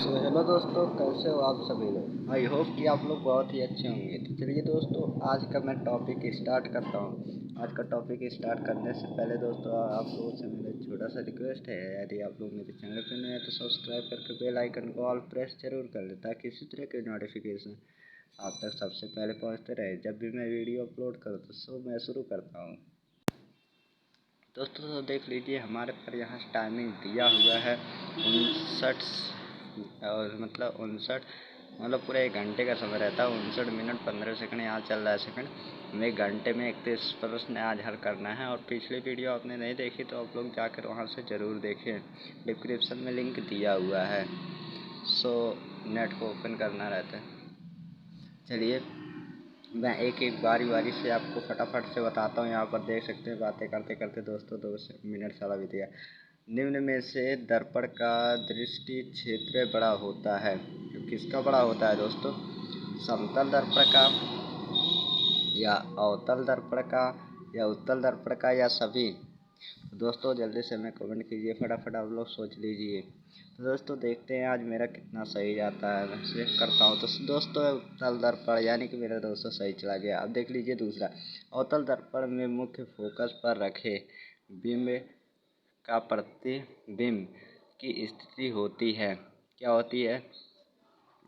Hello दोस्तों, कैसे हो आप सभी लोग। आई होप कि आप लोग बहुत ही अच्छे होंगे। तो चलिए दोस्तों, आज का मैं टॉपिक स्टार्ट करता हूँ। आज का टॉपिक स्टार्ट करने से पहले दोस्तों, आप लोगों से मेरा छोटा सा रिक्वेस्ट है, यदि आप लोग मेरे चैनल पर नए हैं तो सब्सक्राइब करके बेल आइकन को ऑल प्रेस जरूर कर लें, ताकि इसी तरह के नोटिफिकेशन आप तक सबसे पहले पहुँचते रहे जब भी मैं वीडियो अपलोड करूँ। तो मैं शुरू करता हूँ दोस्तों। तो देख लीजिए, हमारे पर यहाँ टाइमिंग दिया हुआ है 59 और मतलब 59 मतलब पूरा 1 घंटे का समय रहता है। 59 मिनट 15 सेकंड यहाँ चल रहा है सेकंड। हमें 1 घंटे में 31 प्रश्न आज हल करना है। और पिछली वीडियो आपने नहीं देखी तो आप लोग जाकर वहाँ से ज़रूर देखें, डिस्क्रिप्शन में लिंक दिया हुआ है। सो नेट को ओपन करना रहता है। चलिए, मैं एक एक बारी से आपको फटाफट से बताता हूँ। यहाँ पर देख सकते हैं, बातें करते करते दोस्तों 2 मिनट सारा बीत गया। निम्न में से दर्पण का दृष्टि क्षेत्र बड़ा होता है। तो किसका बड़ा होता है दोस्तों? समतल दर्पण का, या अवतल दर्पण का, या उत्तल दर्पण का, या सभी? दोस्तों जल्दी से हमें कमेंट कीजिए, फटाफट आप लोग सोच लीजिए। तो दोस्तों देखते हैं आज मेरा कितना सही जाता है। मैं चेक करता हूँ। तो दोस्तों उत्तल दर्पण, यानी कि मेरा दोस्तों सही चला गया। अब देख लीजिए दूसरा, अवतल दर्पण में मुख्य फोकस पर रखे बिंब का प्रतिबिंब की स्थिति होती है। क्या होती है?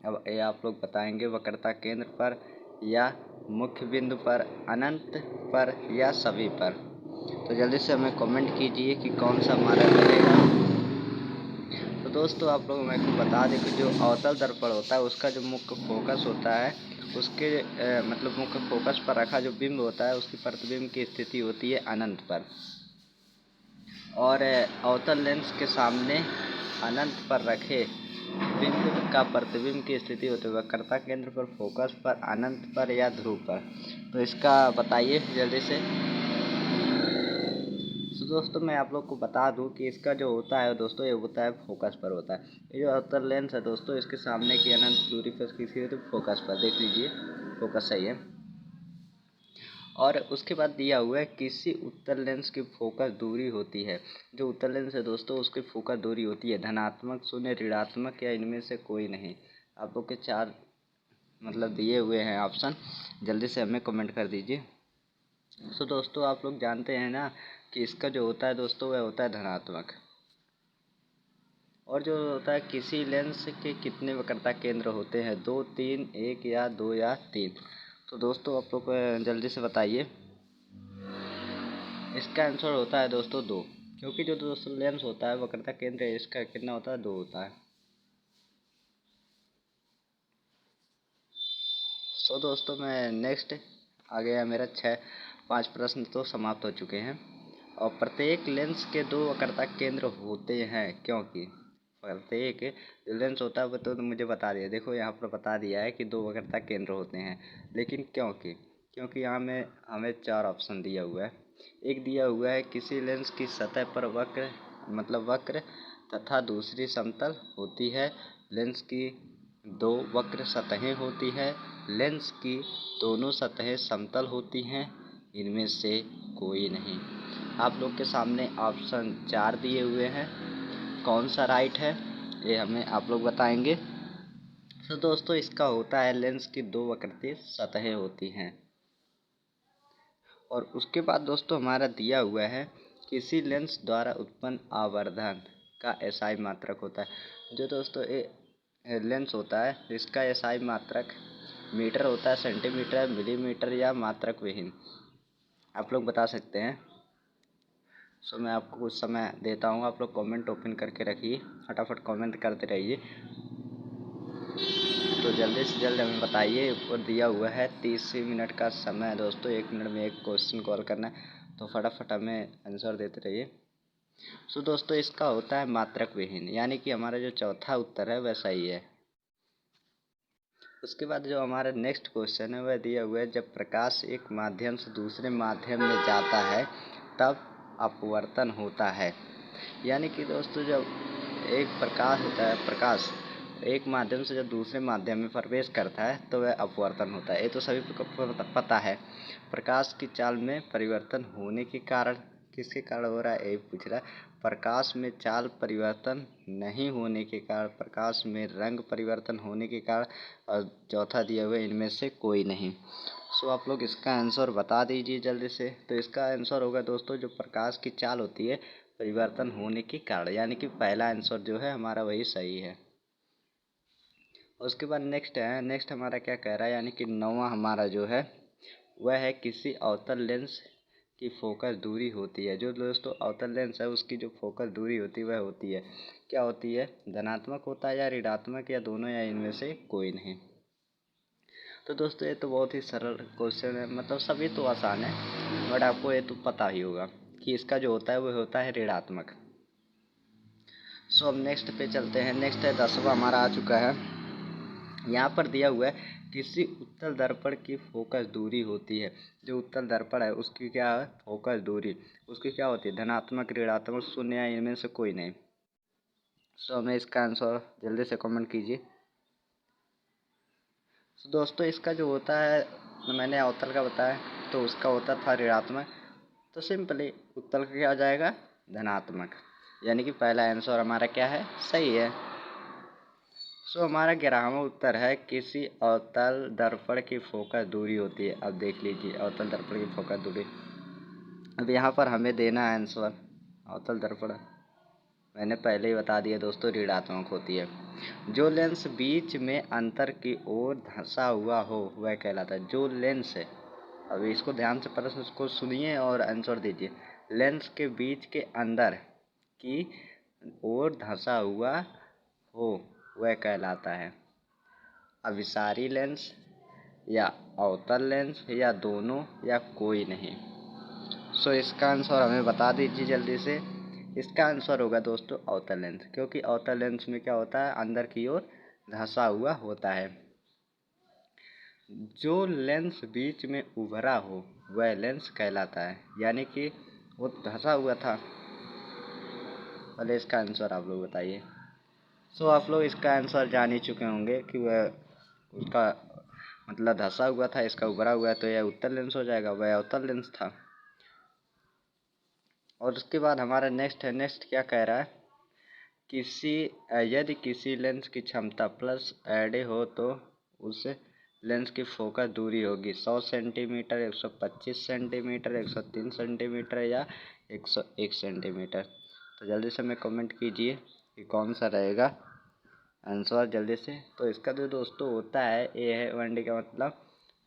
अब ये आप लोग बताएंगे। वक्रता केंद्र पर, या मुख्य बिंदु पर, अनंत पर, या सभी पर? तो जल्दी से हमें कमेंट कीजिए कि कौन सा हमारा रहेगा। तो दोस्तों आप लोग मैं को बता दें कि जो अवतल दर्पण होता है उसका जो मुख्य फोकस होता है, उसके मतलब मुख्य फोकस पर रखा जो बिंब होता है उसकी प्रतिबिंब की स्थिति होती है अनंत पर। और अवतल लेंस के सामने अनंत पर रखे बिंब का प्रतिबिंब की स्थिति होती है वक्रता केंद्र पर, फोकस पर, अनंत पर, या ध्रुव पर। तो इसका बताइए जल्दी से। तो दोस्तों मैं आप लोग को बता दूं कि इसका जो होता है दोस्तों, ये होता है फोकस पर होता है। ये जो अवतल लेंस है दोस्तों, इसके सामने की अनंत दूरी पर किसी होती है फोकस पर। देख लीजिए, फोकस सही है। और उसके बाद दिया हुआ है किसी उत्तल लेंस की फोकस दूरी होती है। जो उत्तल लेंस है दोस्तों, उसकी फोकस दूरी होती है धनात्मक, शून्य, ऋणात्मक, या इनमें से कोई नहीं। आप लोग के 4 मतलब दिए हुए हैं ऑप्शन, जल्दी से हमें कमेंट कर दीजिए। तो दोस्तों आप लोग जानते हैं ना कि इसका जो होता है दोस्तों वह होता है धनात्मक। और जो होता है किसी लेंस के कितने वक्रता केंद्र होते हैं? 2, 3, 1, या 2, या 3? तो दोस्तों आप लोग जल्दी से बताइए। इसका आंसर होता है दोस्तों 2, क्योंकि जो दोस्तों लेंस होता है वक्रता केंद्र इसका कितना होता है? 2 होता है। सो दोस्तों मैं नेक्स्ट आ गया मेरा 5 प्रश्न तो समाप्त हो चुके हैं। और प्रत्येक लेंस के 2 वक्रता केंद्र होते हैं, क्योंकि प्रत्येक लेंस होता है वो तो मुझे बता दिया। देखो यहाँ पर बता दिया है कि 2 वक्रता केंद्र होते हैं, लेकिन क्योंकि यहाँ में हमें 4 ऑप्शन दिया हुआ है। एक दिया हुआ है किसी लेंस की सतह पर वक्र तथा दूसरी समतल होती है। लेंस की 2 वक्र सतहें होती है। लेंस की दोनों सतहें समतल होती हैं। इनमें से कोई नहीं। आप लोग के सामने ऑप्शन 4 दिए हुए हैं, कौन सा राइट है ये हमें आप लोग बताएंगे। तो दोस्तों इसका होता है लेंस की 2 वक्रीय सतहें होती हैं। और उसके बाद दोस्तों हमारा दिया हुआ है किसी लेंस द्वारा उत्पन्न आवर्धन का एसआई मात्रक होता है। जो दोस्तों ये लेंस होता है इसका एसआई मात्रक मीटर होता है, सेंटीमीटर, मिलीमीटर, या मात्रक विहीन? आप लोग बता सकते हैं। सो मैं आपको कुछ समय देता हूँ, आप लोग कमेंट ओपन करके रखिए, फटाफट कमेंट करते रहिए। तो जल्दी से जल्द हमें बताइए। ऊपर दिया हुआ है 30 मिनट का समय दोस्तों, 1 मिनट में एक क्वेश्चन कॉल करना है, तो फटाफट हमें आंसर देते रहिए। सो दोस्तों इसका होता है मात्रक विहीन, यानी कि हमारा जो चौथा उत्तर है वह सही है। उसके बाद जो हमारा नेक्स्ट क्वेश्चन है वह दिया हुआ है जब प्रकाश एक माध्यम से दूसरे माध्यम में जाता है तब अपवर्तन होता है। यानी कि दोस्तों जब एक प्रकाश होता है, प्रकाश एक माध्यम से जब दूसरे माध्यम में प्रवेश करता है तो वह अपवर्तन होता है। ये तो सभी को पता है। प्रकाश की चाल में परिवर्तन होने के कारण, किसके कारण हो रहा है ये पूछ रहा है? प्रकाश में चाल परिवर्तन नहीं होने के कारण, प्रकाश में रंग परिवर्तन होने के कारण, और चौथा दिया हुआ इनमें से कोई नहीं। सो आप लोग इसका आंसर बता दीजिए जल्दी से। तो इसका आंसर होगा दोस्तों जो प्रकाश की चाल होती है परिवर्तन होने के कारण, यानी कि पहला आंसर जो है हमारा वही सही है। उसके बाद नेक्स्ट हमारा क्या कह रहा है, यानी कि 9वां हमारा जो है वह है किसी अवतल लेंस की फोकस दूरी होती है। जो दोस्तों अवतल लेंस है उसकी जो फोकस दूरी होती है वह होती है, क्या होती है, धनात्मक होता है या ऋणात्मक या दोनों या इनमें से कोई नहीं। तो दोस्तों ये तो बहुत ही सरल क्वेश्चन है, मतलब सभी तो आसान है, बट आपको ये तो पता ही होगा कि इसका जो होता है वो होता है ऋणात्मक। सो अब नेक्स्ट पे चलते हैं। नेक्स्ट है 10वां हमारा आ चुका है। यहाँ पर दिया हुआ है किसी उत्तल दर्पण की फोकस दूरी होती है। जो उत्तल दर्पण है उसकी क्या है, फोकस दूरी उसकी क्या होती है, धनात्मक, ऋणात्मक, शून्य या इनमें से कोई नहीं। सो हमें इसका आंसर जल्दी से कमेंट कीजिए। तो दोस्तों इसका जो होता है, मैंने अवतल का बताया तो उसका होता था ऋणात्मक, तो सिंपली उत्तल का क्या हो जाएगा, धनात्मक, यानी कि पहला आंसर हमारा क्या है, सही है। सो हमारा 11वां उत्तर है किसी अवतल दर्पण की फोकस दूरी होती है। अब देख लीजिए अवतल दर्पण की फोकस दूरी, अब यहाँ पर हमें देना है आंसर। अवतल दर्पण मैंने पहले ही बता दिया दोस्तों ऋणात्मक होती है। जो लेंस बीच में अंतर की ओर धंसा हुआ हो वह कहलाता है। जो लेंस है, अब इसको ध्यान से प्रश्न को सुनिए और आंसर दीजिए। लेंस के बीच के अंदर की ओर धंसा हुआ हो वह कहलाता है अभिसारी लेंस या अवतल लेंस या दोनों या कोई नहीं। सो इसका आंसर हमें बता दीजिए जल्दी से। इसका आंसर होगा दोस्तों अवतल लेंस, क्योंकि अवतल लेंस में क्या होता है, अंदर की ओर धंसा हुआ होता है। जो लेंस बीच में उभरा हो वह लेंस कहलाता है, यानी कि वो धंसा हुआ था। पहले इसका आंसर आप लोग बताइए। सो आप लोग इसका आंसर जान ही चुके होंगे कि वह उसका मतलब धंसा हुआ था, इसका उभरा हुआ है, तो यह उत्तल लेंस हो जाएगा, वह अवतल लेंस था। और उसके बाद हमारा नेक्स्ट क्या कह रहा है, यदि किसी लेंस की क्षमता प्लस एड हो तो उस लेंस की फोकस दूरी होगी 100 सेंटीमीटर, 125 सेंटीमीटर, 103 सेंटीमीटर या 101 सेंटीमीटर। तो जल्दी से हमें कमेंट कीजिए कि कौन सा रहेगा आंसर जल्दी से। तो इसका जो दोस्तों होता है ए है 1D का मतलब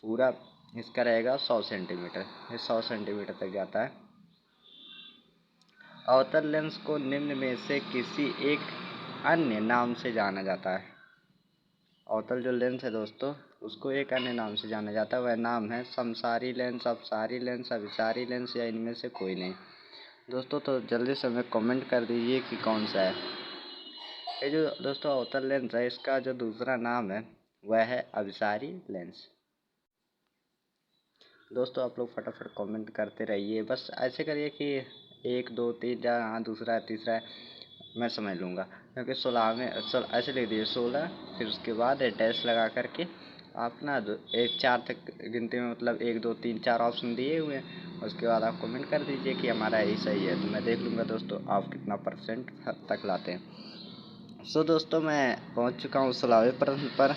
पूरा इसका रहेगा 100 सेंटीमीटर, ये 100 सेंटीमीटर तक जाता है। अवतल लेंस को निम्न में से किसी एक अन्य नाम से जाना जाता है। अवतल जो लेंस है दोस्तों उसको एक अन्य नाम से जाना जाता है, वह नाम है समसारी लेंस, अपसारी लेंस, अभिसारी लेंस या इनमें से कोई नहीं। दोस्तों तो जल्दी से हमें कमेंट कर दीजिए कि कौन सा है। ये जो दोस्तों अवतल लेंस है इसका जो दूसरा नाम है वह है अभिसारी लेंस। दोस्तों आप लोग फटाफट कमेंट करते रहिए, बस ऐसे करिए कि 1 2 3 4, हाँ दूसरा है तीसरा है मैं समझ लूँगा, क्योंकि 16 में ऐसे लिख दीजिए 16, फिर उसके बाद डैश लगा करके आप ना 4 तक गिनती में, मतलब 1 2 3 4 ऑप्शन दिए हुए हैं, उसके बाद आप कमेंट कर दीजिए कि हमारा यही सही है, तो मैं देख लूँगा दोस्तों आप कितना परसेंट तक लाते हैं। सो दोस्तों मैं पहुँच चुका हूँ 16वें प्रश्न पर।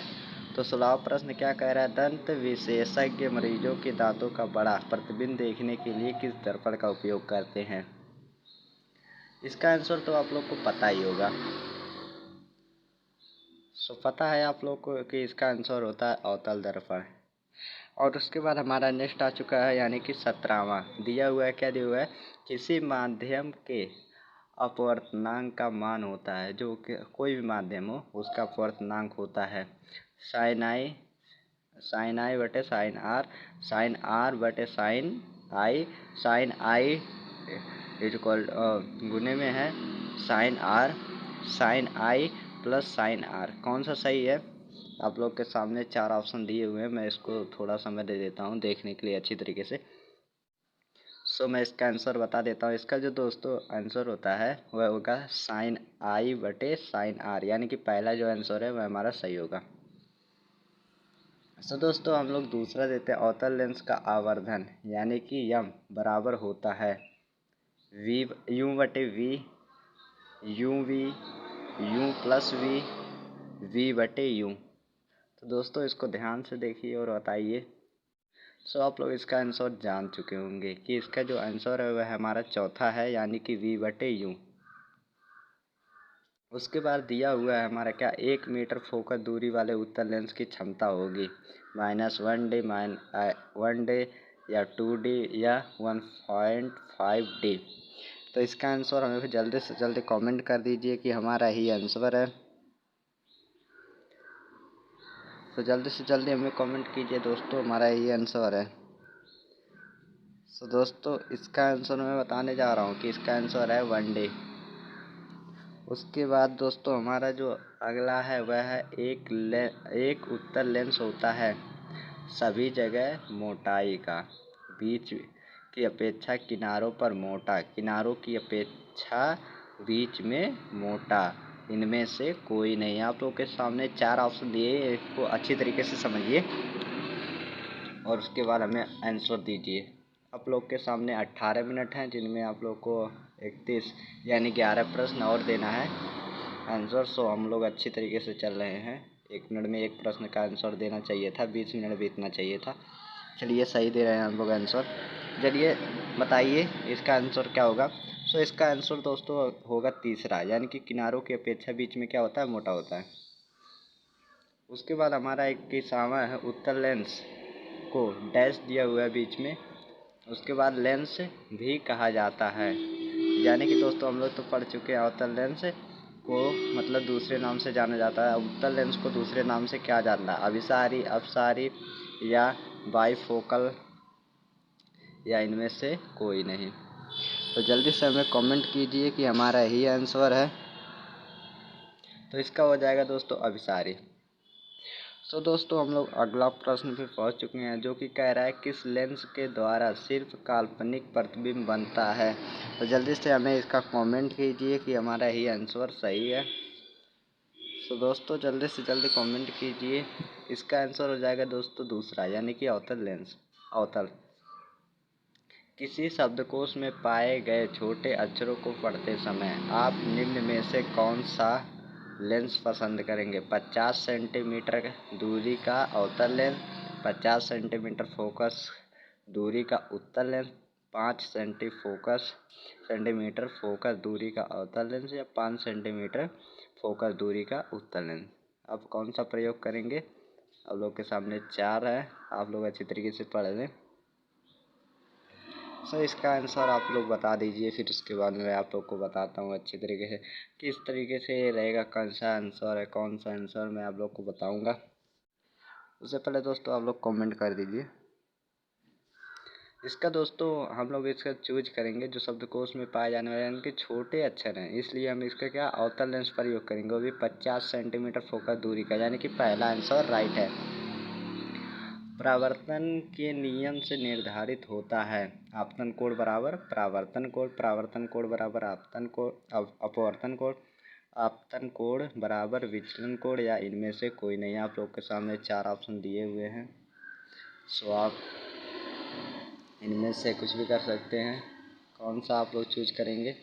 तो 16वां प्रश्न क्या कह रहा है, दंत विशेषज्ञ मरीजों के दांतों का बड़ा प्रतिबिंब देखने के लिए किस दर्पण का उपयोग करते हैं। इसका आंसर तो आप लोग को पता ही होगा। सो पता है आप लोग को कि इसका आंसर होता है अवतल दर्पण। और उसके बाद हमारा नेक्स्ट आ चुका है, यानी कि 17वां दिया हुआ है, क्या दिया हुआ है, किसी माध्यम के अपवर्तनांक का मान होता है। जो कि कोई भी माध्यम हो उसका अपवर्तनांक होता है साइन आई बटे साइन आर बटे साइन आई इज इक्वल गुने में है sine I plus sine R. कौन सा सही है, आप लोग के सामने 4 ऑप्शन दिए हुए हैं, मैं इसको थोड़ा समय दे देता हूँ देखने के लिए अच्छी तरीके से। सो मैं इसका आंसर बता देता हूँ। इसका जो दोस्तों आंसर होता है वह होगा साइन आई बटे साइन आर, यानी कि पहला जो आंसर है वह हमारा सही होगा। सो दोस्तों हम लोग दूसरा देते हैं, अवतल लेंस का आवर्धन यानी कि यम बराबर होता है वी यू बटे वी UV, U+V, V/U। तो दोस्तों इसको ध्यान से देखिए और बताइए। आप लोग इसका आंसर जान चुके होंगे कि इसका जो आंसर है वह हमारा चौथा है, यानी कि V/U। उसके बाद दिया हुआ है हमारा क्या, 1 मीटर फोकस दूरी वाले उत्तल लेंस की क्षमता होगी -1D, -1D या 2D या 1.5D। तो इसका आंसर हमें जल्दी से जल्दी कमेंट कर दीजिए कि हमारा ही आंसर है। तो जल्दी से जल्दी हमें कमेंट कीजिए दोस्तों, हमारा यही आंसर है। दोस्तों इसका आंसर मैं बताने जा रहा हूँ कि इसका आंसर है 1D। उसके बाद दोस्तों हमारा जो अगला है वह है एक उत्तल लेंस होता है सभी जगह मोटाई का, बीच की अपेक्षा किनारों पर मोटा, किनारों की अपेक्षा बीच में मोटा, इनमें से कोई नहीं। आप लोगों के सामने 4 ऑप्शन दिए, इसको अच्छी तरीके से समझिए और उसके बाद हमें आंसर दीजिए। आप लोग के सामने 18 मिनट हैं, जिनमें आप लोग को 31 यानी 11 प्रश्न और देना है आंसर। हम लोग अच्छी तरीके से चल रहे हैं। 1 मिनट में एक प्रश्न का आंसर देना चाहिए था, 20 मिनट बीतना चाहिए था। चलिए सही दे रहे हैं हम लोग आंसर। चलिए बताइए इसका आंसर क्या होगा। इसका आंसर दोस्तों होगा तीसरा, यानी कि किनारों की अपेक्षा बीच में क्या होता है, मोटा होता है। उसके बाद हमारा 21वां है उत्तल लेंस को डैश दिया हुआ है बीच में, उसके बाद लेंस भी कहा जाता है। यानी कि दोस्तों हम लोग तो पढ़ चुके हैं अवतल लेंस को मतलब दूसरे नाम से जाना जाता है। उत्तल लेंस को दूसरे नाम से क्या जानता है, अभिसारी, अपसारी या बाईफोकल या इनमें से कोई नहीं। तो जल्दी से हमें कमेंट कीजिए कि हमारा यही आंसर है। तो इसका हो जाएगा दोस्तों अभिसारी। दोस्तों हम लोग अगला प्रश्न पे पहुंच चुके हैं, जो कि कह रहा है किस लेंस के द्वारा सिर्फ काल्पनिक प्रतिबिंब बनता है। तो जल्दी से हमें इसका कमेंट कीजिए कि हमारा ही आंसर सही है। दोस्तों जल्दी से जल्दी कमेंट कीजिए। इसका आंसर हो जाएगा दोस्तों दूसरा, यानी कि अवतल लेंस। अवतल किसी शब्दकोश में पाए गए छोटे अक्षरों को पढ़ते समय आप निम्न में से कौन सा लेंस पसंद करेंगे। 50 सेंटीमीटर दूरी का अवतल लेंस, 50 सेंटीमीटर फोकस दूरी का उत्तल लेंस, 5 सेंटीमीटर फोकस दूरी का अवतल लेंस या 5 सेंटीमीटर फोकस दूरी का उत्तल लेंस। आप कौन सा प्रयोग करेंगे। आप लोग के सामने 4 है, आप लोग अच्छी तरीके से पढ़ लें। इसका आंसर आप लोग बता दीजिए, फिर उसके बाद मैं आप लोग को बताता हूँ अच्छी तरीके से किस तरीके से रहेगा, कौन सा आंसर है, कौन सा आंसर मैं आप लोग को बताऊँगा। उससे पहले दोस्तों आप लोग कमेंट कर दीजिए। इसका दोस्तों हम लोग इसका चूज करेंगे जो शब्दकोश में पाए जाने वाले इनके छोटे अक्षर हैं, इसलिए हम इसका क्या अवतल लेंस प्रयोग करेंगे, वो भी 50 सेंटीमीटर फोकस दूरी का, यानी कि पहला आंसर राइट है। परावर्तन के नियम से निर्धारित होता है आपतन कोण बराबर परावर्तन कोण, परावर्तन कोण बराबर आपतन कोण, अपवर्तन कोण, आपतन कोण बराबर विचलन कोण या इनमें से कोई नहीं। आप लोग के सामने 4 ऑप्शन दिए हुए हैं। आप इनमें से कुछ भी कर सकते हैं, कौन सा आप लोग चूज करेंगे।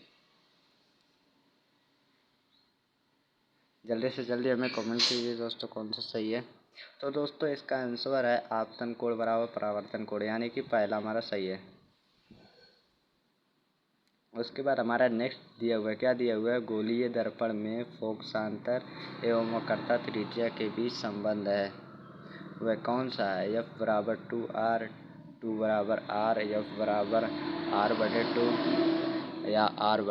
जल्दी से जल्दी हमें कमेंट कीजिए दोस्तों कौन सा सही है। तो दोस्तों इसका आंसर है आपतन कोण बराबर परावर्तन कोण, यानी कि पहला हमारा सही है। उसके बाद हमारा नेक्स्ट दिया हुआ है, क्या दिया हुआ है, गोलीय दर्पण में फोकसांतर एवं वक्रता त्रिज्या के बीच संबंध है, वह कौन सा है। F बराबर 2R, 2 बराबर R, F बराबर R/2 या R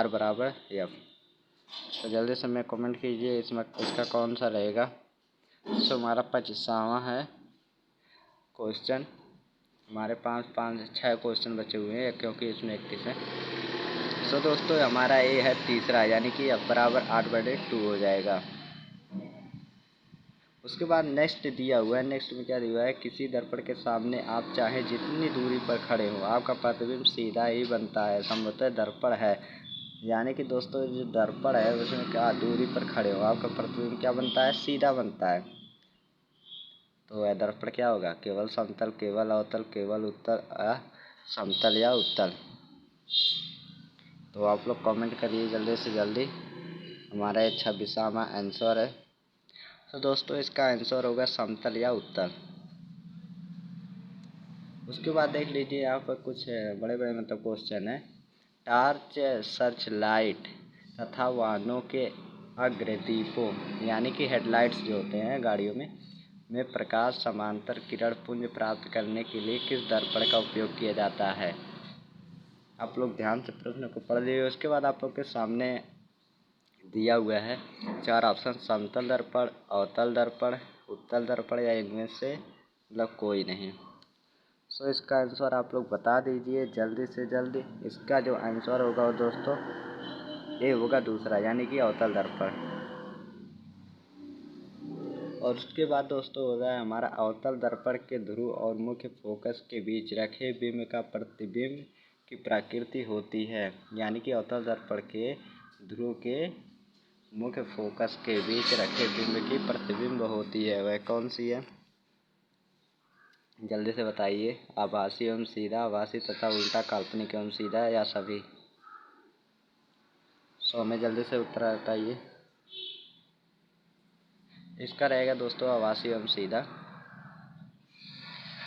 बराबर F। तो जल्दी से मैं कमेंट कीजिए इसमें इसका कौन सा रहेगा। हमारा 25वां है क्वेश्चन। हमारे पास 6 क्वेश्चन बचे हुए हैं क्योंकि इसमें 31 है। दोस्तों हमारा ये है तीसरा, यानी कि F बराबर 8/2 हो जाएगा। उसके बाद नेक्स्ट दिया हुआ है, नेक्स्ट में क्या दिया हुआ है, किसी दर्पण के सामने आप चाहे जितनी दूरी पर खड़े हो आपका प्रतिबिंब सीधा ही बनता है। संभवतः दर्पण है, यानी कि दोस्तों जो दर्पण है उसमें क्या दूरी पर खड़े हो आपका प्रतिबिंब क्या बनता है, सीधा बनता है। तो वह दर्पण क्या होगा, केवल समतल, केवल अवतल, केवल उत्तल, समतल या उत्तल। तो आप लोग कमेंट करिए जल्दी से जल्दी। हमारा ये 26वां आंसर है। तो दोस्तों इसका आंसर होगा समतल या उत्तल। उसके बाद देख लीजिए यहाँ पर कुछ बड़े बड़े मतलब क्वेश्चन है। टार्च, सर्च लाइट तथा वाहनों के अग्रदीपों यानी कि हेडलाइट्स जो होते हैं गाड़ियों में प्रकाश समांतर किरण पुंज प्राप्त करने के लिए किस दर्पण का उपयोग किया जाता है। आप लोग ध्यान से प्रश्न को पढ़ लीजिए। उसके बाद आप लोग के सामने दिया हुआ है 4 ऑप्शन, समतल दर्पण, अवतल दर्पण, उत्तल दर्पण या इनमें से मतलब कोई नहीं। सो इसका आंसर आप लोग बता दीजिए जल्दी से जल्दी। इसका जो आंसर होगा वो दोस्तों ये होगा दूसरा यानी कि अवतल दर्पण। और उसके बाद दोस्तों हो रहा है हमारा अवतल दर्पण के ध्रुव और मुख्य फोकस के बीच रखे बिंब का प्रतिबिंब की प्रकृति होती है। यानी कि अवतल दर्पण के ध्रुव के मुख्य फोकस के बीच रखे बिंब की प्रतिबिंब होती है, वह कौन सी है? जल्दी से बताइए। आभासी एवं सीधा, आभासी तथा उल्टा, काल्पनिक एवं सीधा या सभी? हमें जल्दी से उत्तर बताइए। इसका रहेगा दोस्तों आभासी एवं सीधा।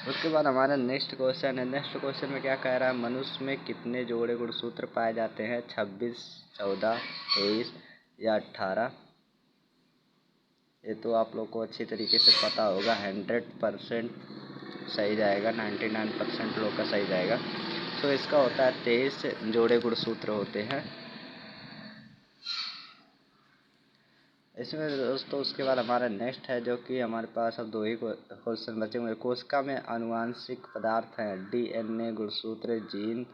उसके बाद हमारा नेक्स्ट क्वेश्चन है। नेक्स्ट क्वेश्चन में क्या कह रहा है, मनुष्य में कितने जोड़े गुणसूत्र पाए जाते हैं? 26, 14, 23 या 18? ये तो आप लोग को अच्छी तरीके से पता होगा। 100% सही जाएगा, 99% लोग का सही जाएगा। तो इसका होता है 23 जोड़े गुणसूत्र होते हैं इसमें दोस्तों। उसके बाद हमारा नेक्स्ट है जो कि हमारे पास अब 2 ही क्वेश्चन बचे हुए। कोशिका में आनुवांशिक पदार्थ हैं, DNA गुणसूत्र, जीन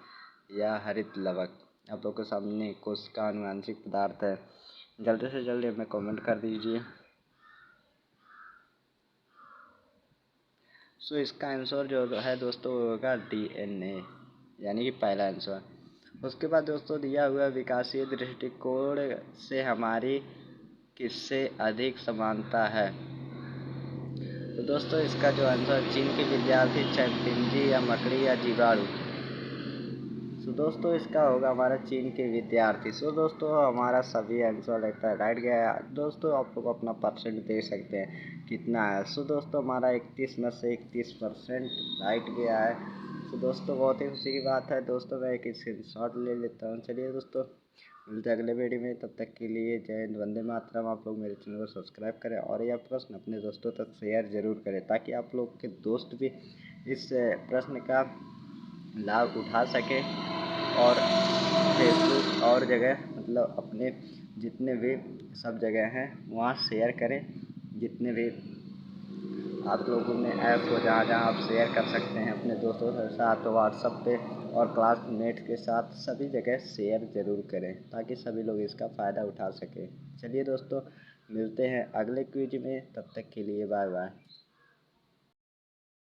या हरित लवक। आप लोग के सामने कोशिका आनुवांशिक पदार्थ है। जल्दी से जल्दी हमें कमेंट कर दीजिए। सो इसका आंसर जो है दोस्तों होगा DNA यानी कि पहला आंसर। उसके बाद दोस्तों दिया हुआ विकासीय दृष्टिकोण से हमारी किससे अधिक समानता है? तो दोस्तों इसका जो आंसर चीन के विद्यार्थी, चिंपैंजी या मकड़ी या जीवाणु। सो दोस्तों इसका होगा हमारा चीन के विद्यार्थी। सो दोस्तों हमारा सभी आंसर लगता है राइट गया है। दोस्तों आप लोग अपना परसेंट दे सकते हैं कितना है। सो दोस्तों हमारा 31 में से 31% राइट गया है। तो दोस्तों बहुत ही खुशी की बात है। दोस्तों मैं एक स्क्रीनशॉट ले लेता हूँ। चलिए दोस्तों मिलते हैं अगले वीडियो में, तब तक के लिए जय हिंद, वंदे मातरम। आप लोग मेरे चैनल को सब्सक्राइब करें और यह प्रश्न अपने दोस्तों तक शेयर जरूर करें ताकि आप लोग के दोस्त भी इस प्रश्न का लाभ उठा सके और फेसबुक और जगह मतलब अपने जितने भी सब जगह हैं वहाँ शेयर करें। जितने भी आप लोगों में ऐप हो जहाँ जहाँ आप शेयर कर सकते हैं अपने दोस्तों के साथ, व्हाट्सएप पे और क्लासमेट के साथ, सभी जगह शेयर ज़रूर करें ताकि सभी लोग इसका फ़ायदा उठा सकें। चलिए दोस्तों मिलते हैं अगले क्विज में, तब तक के लिए बाय बाय।